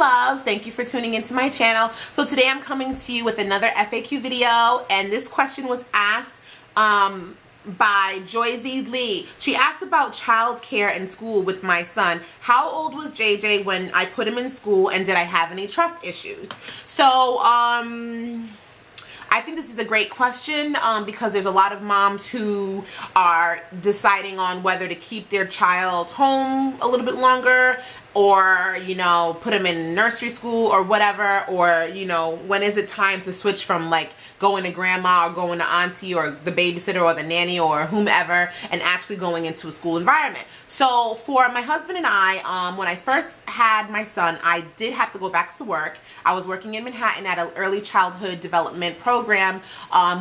loves, thank you for tuning into my channel. So today I'm coming to you with another FAQ video, and this question was asked by Joyzy Lee. She asked about childcare in school with my son. How old was JJ when I put him in school, and did I have any trust issues? So I think this is a great question because there's a lot of moms who are deciding on whether to keep their child home a little bit longer, or, you know, put them in nursery school or whatever, or, you know, when is it time to switch from like going to grandma or going to auntie or the babysitter or the nanny or whomever and actually going into a school environment. So for my husband and I, when I first had my son, I did have to go back to work. I was working in Manhattan at an early childhood development program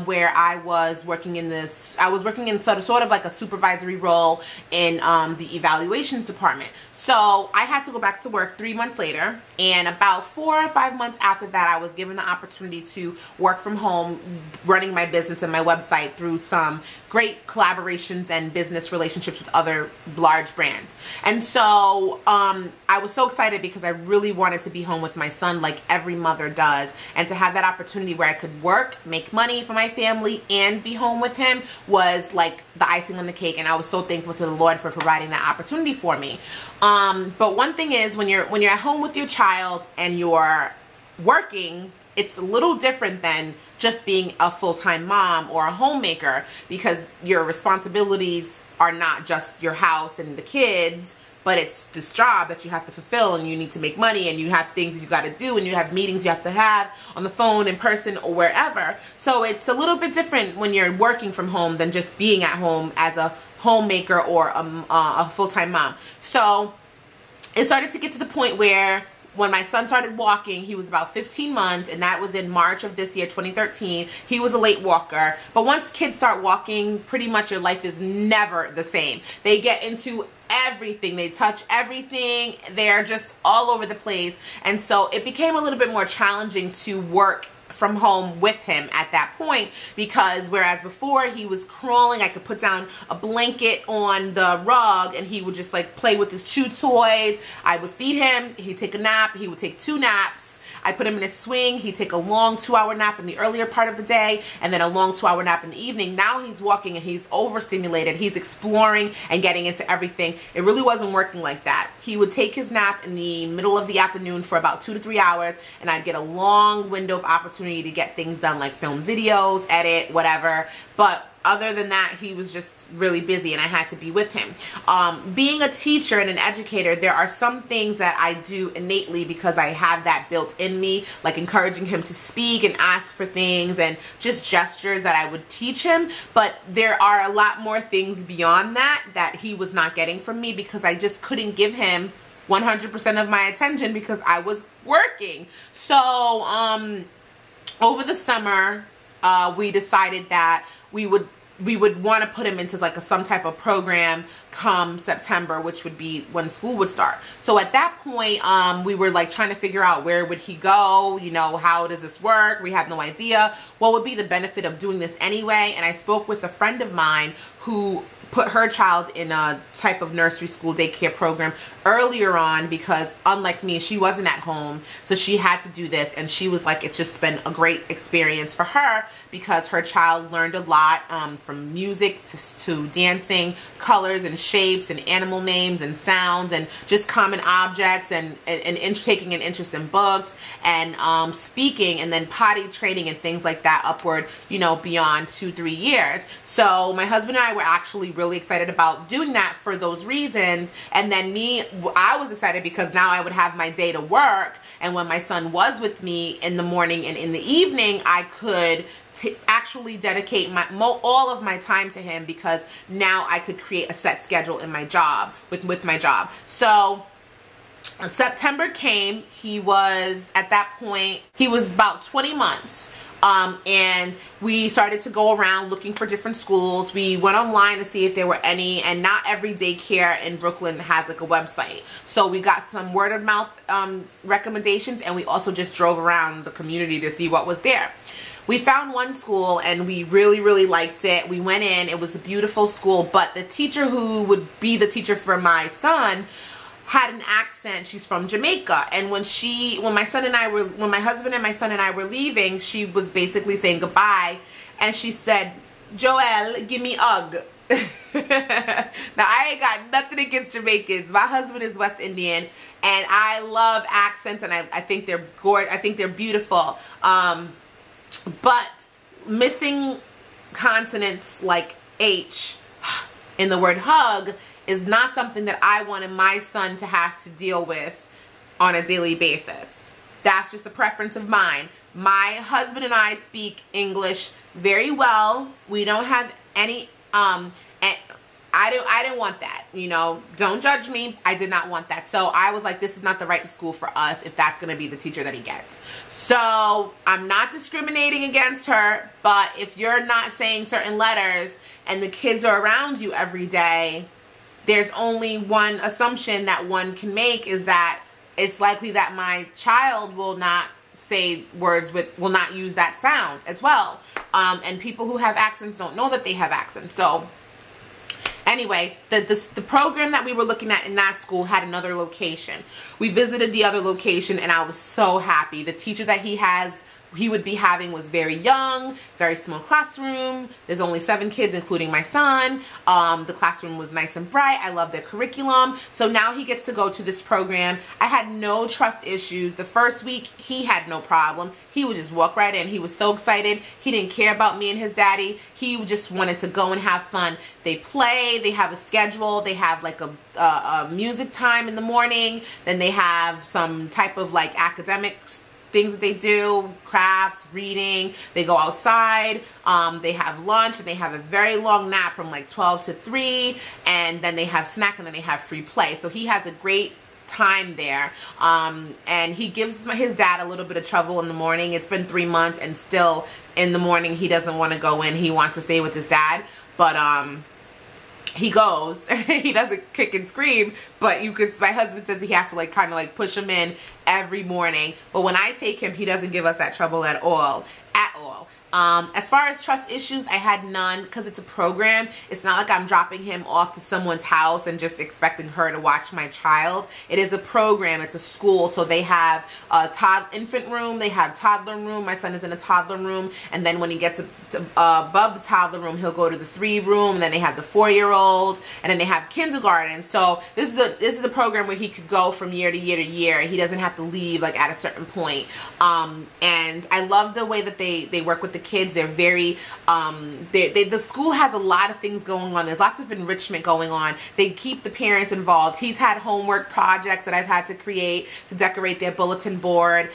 where I was working in sort of like a supervisory role in the evaluations department. So I had to go back to work 3 months later, and about 4 or 5 months after that, I was given the opportunity to work from home, running my business and my website through some great collaborations and business relationships with other large brands. And so I was so excited because I really wanted to be home with my son like every mother does, and to have that opportunity where I could work, make money for my family, and be home with him was like the icing on the cake, and I was so thankful to the Lord for providing that opportunity for me. But one thing is, when you're at home with your child and you're working, it's a little different than just being a full-time mom or a homemaker, because your responsibilities are not just your house and the kids, but it's this job that you have to fulfill, and you need to make money, and you have things you got to do, and you have meetings you have to have on the phone, in person, or wherever. So it's a little bit different when you're working from home than just being at home as a homemaker or a full-time mom. So it started to get to the point where when my son started walking, he was about 15 months, and that was in March of this year, 2013. He was a late walker. But once kids start walking, pretty much your life is never the same. They get into everything. They touch everything. They're just all over the place. And so it became a little bit more challenging to work from home with him at that point, because whereas before he was crawling, I could put down a blanket on the rug and he would just like play with his chew toys. I would feed him, he'd take a nap, he would take 2 naps. I put him in a swing, he'd take a long 2-hour nap in the earlier part of the day, and then a long 2-hour nap in the evening. Now he's walking and he's overstimulated, he's exploring and getting into everything. It really wasn't working like that. He would take his nap in the middle of the afternoon for about 2 to 3 hours, and I'd get a long window of opportunity to get things done, like film videos, edit, whatever. But other than that, he was just really busy, and I had to be with him. Being a teacher and an educator, there are some things that I do innately because I have that built in me, like encouraging him to speak and ask for things and just gestures that I would teach him. But there are a lot more things beyond that that he was not getting from me because I just couldn't give him 100% of my attention because I was working. So over the summer, we decided that we would want to put him into like some type of program come September, which would be when school would start. So at that point, we were like trying to figure out where would he go, you know, how does this work? We had no idea what would be the benefit of doing this anyway. And I spoke with a friend of mine who put her child in a type of nursery school daycare program earlier on, because unlike me, she wasn't at home, so she had to do this, and she was like, it's just been a great experience for her because her child learned a lot from music to dancing, colors and shapes and animal names and sounds and just common objects, and taking an interest in books and speaking, and then potty training and things like that upward, you know, beyond 2-3 years. So my husband and I were actually really excited about doing that for those reasons. And then I was excited because now I would have my day to work, and when my son was with me in the morning and in the evening, I could actually dedicate all of my time to him, because now I could create a set schedule in my job with my job. So September came. He was, at that point, he was about 20 months. And we started to go around looking for different schools. We went online to see if there were any, and not every daycare in Brooklyn has like a website. So we got some word of mouth recommendations, and we also just drove around the community to see what was there. We found one school and we really liked it. We went in, it was a beautiful school, but the teacher who would be the teacher for my son had an accent. She's from Jamaica, and when my husband and my son and I were leaving, she was basically saying goodbye, and she said, "Joel, give me a hug." Now, I ain't got nothing against Jamaicans. My husband is West Indian, and I love accents, and I think they're gorgeous. I think they're beautiful. But missing consonants like H in the word hug is not something that I wanted my son to have to deal with on a daily basis. That's just a preference of mine. My husband and I speak English very well. We don't have any, and I didn't want that, you know. Don't judge me. I did not want that. So I was like, this is not the right school for us if that's going to be the teacher that he gets. So I'm not discriminating against her, but if you're not saying certain letters and the kids are around you every day, there's only one assumption that one can make, is that it's likely that my child will not say words will not use that sound as well. And people who have accents don't know that they have accents. So anyway, the program that we were looking at in that school had another location. We visited the other location, and I was so happy. The teacher that he would be having was very young, very small classroom. There's only 7 kids, including my son. The classroom was nice and bright. I love their curriculum. So now he gets to go to this program. I had no trust issues. The first week, he had no problem. He would just walk right in. He was so excited. He didn't care about me and his daddy. He just wanted to go and have fun. They play. They have a schedule. They have like a music time in the morning. Then they have some type of like academic things that they do, crafts, reading. They go outside, they have lunch, and they have a very long nap from like 12 to 3, and then they have snack, and then they have free play. So he has a great time there, and he gives his dad a little bit of trouble in the morning. It's been 3 months, and still in the morning he doesn't want to go in. He wants to stay with his dad, but he goes. He doesn't kick and scream, but my husband says he has to like kind of like push him in every morning. But when I take him, he doesn't give us that trouble at all. As far as trust issues, I had none, because it's a program. It's not like I'm dropping him off to someone's house and just expecting her to watch my child. It is a program. It's a school. So they have a infant room. They have toddler room. My son is in a toddler room. And then when he gets above the toddler room, he'll go to the 3 room. And then they have the 4-year-old. And then they have kindergarten. So this is a program where he could go from year to year to year. He doesn't have to leave like at a certain point. And I love the way that they work with the kids. They're very the school has a lot of things going on. There's lots of enrichment going on. They keep the parents involved. He's had homework projects that I've had to create to decorate their bulletin board.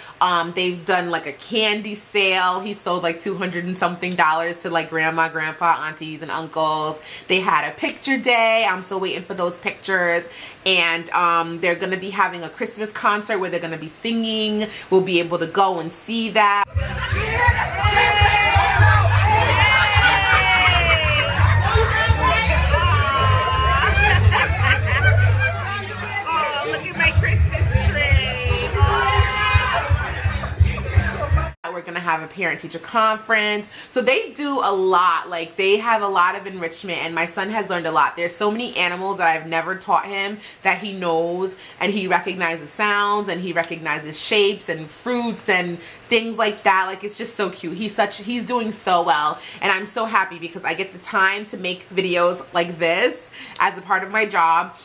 They've done like a candy sale. He sold like $200 and something to like grandma, grandpa, aunties, and uncles. They had a picture day. I'm still waiting for those pictures. And they're going to be having a Christmas concert where they're going to be singing. We'll be able to go and see that. Oh, look at my Christmas tree. Oh. We're going to have a parent-teacher conference. So they do a lot. Like, they have a lot of enrichment, and my son has learned a lot. There's so many animals that I've never taught him that he knows, and he recognizes sounds, and he recognizes shapes and fruits and things like that. Like, it's just so cute. He's doing so well, and I'm so happy because I get the time to make videos like this as a part of my job.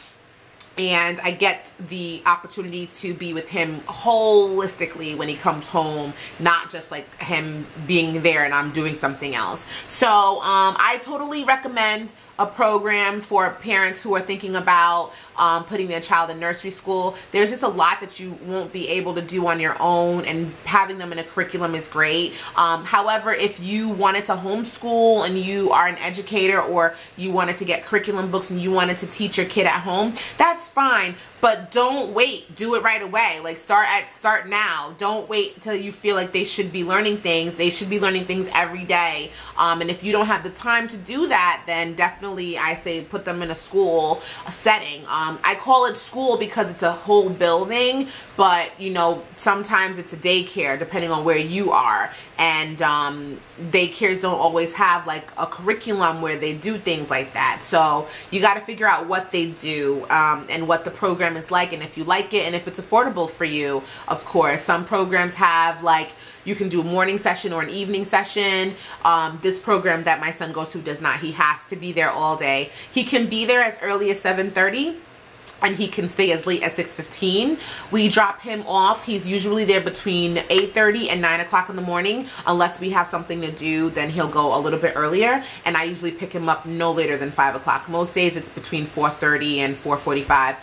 And I get the opportunity to be with him holistically when he comes home, not just like him being there and I'm doing something else. So I totally recommend a program for parents who are thinking about putting their child in nursery school. There's just a lot that you won't be able to do on your own, and having them in a curriculum is great. However, if you wanted to homeschool and you are an educator, or you wanted to get curriculum books and you wanted to teach your kid at home, that's fine. But don't wait. Do it right away. Like, start now. Don't wait till you feel like they should be learning things. They should be learning things every day. And if you don't have the time to do that, then definitely I say put them in a school setting. I call it school because it's a whole building, but you know, sometimes it's a daycare depending on where you are. And daycares don't always have like a curriculum where they do things like that. So you got to figure out what they do. And and what the program is like, and if you like it, and if it's affordable for you, of course. Some programs have, like, you can do a morning session or an evening session. This program that my son goes to does not. He has to be there all day. He can be there as early as 7:30. And he can stay as late as 6:15. We drop him off. He's usually there between 8:30 and 9 o'clock in the morning. Unless we have something to do, then he'll go a little bit earlier. And I usually pick him up no later than 5 o'clock. Most days it's between 4:30 and 4:45,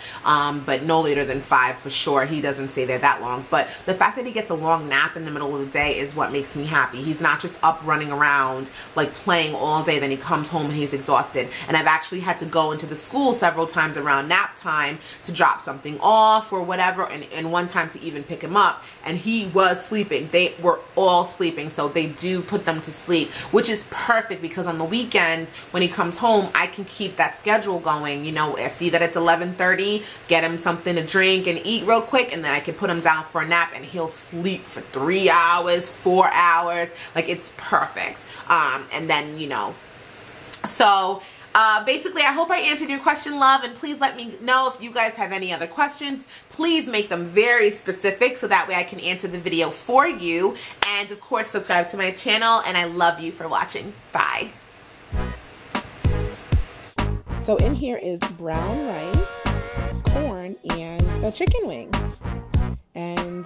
but no later than 5 for sure. He doesn't stay there that long. But the fact that he gets a long nap in the middle of the day is what makes me happy. He's not just up running around, like playing all day, then he comes home and he's exhausted. And I've actually had to go into the school several times around nap time to drop something off or whatever, and one time to even pick him up, and he was sleeping. They were all sleeping, so they do put them to sleep, which is perfect, because on the weekends when he comes home, I can keep that schedule going. You know, I see that it's 11:30, get him something to drink and eat real quick, and then I can put him down for a nap, and he'll sleep for 3 hours, 4 hours. Like, it's perfect. And then, you know, so basically, I hope I answered your question, love, and please let me know if you guys have any other questions. Please make them very specific so that way I can answer the video for you. And of course, subscribe to my channel, and I love you for watching. Bye. So in here is brown rice, corn, and a chicken wing. And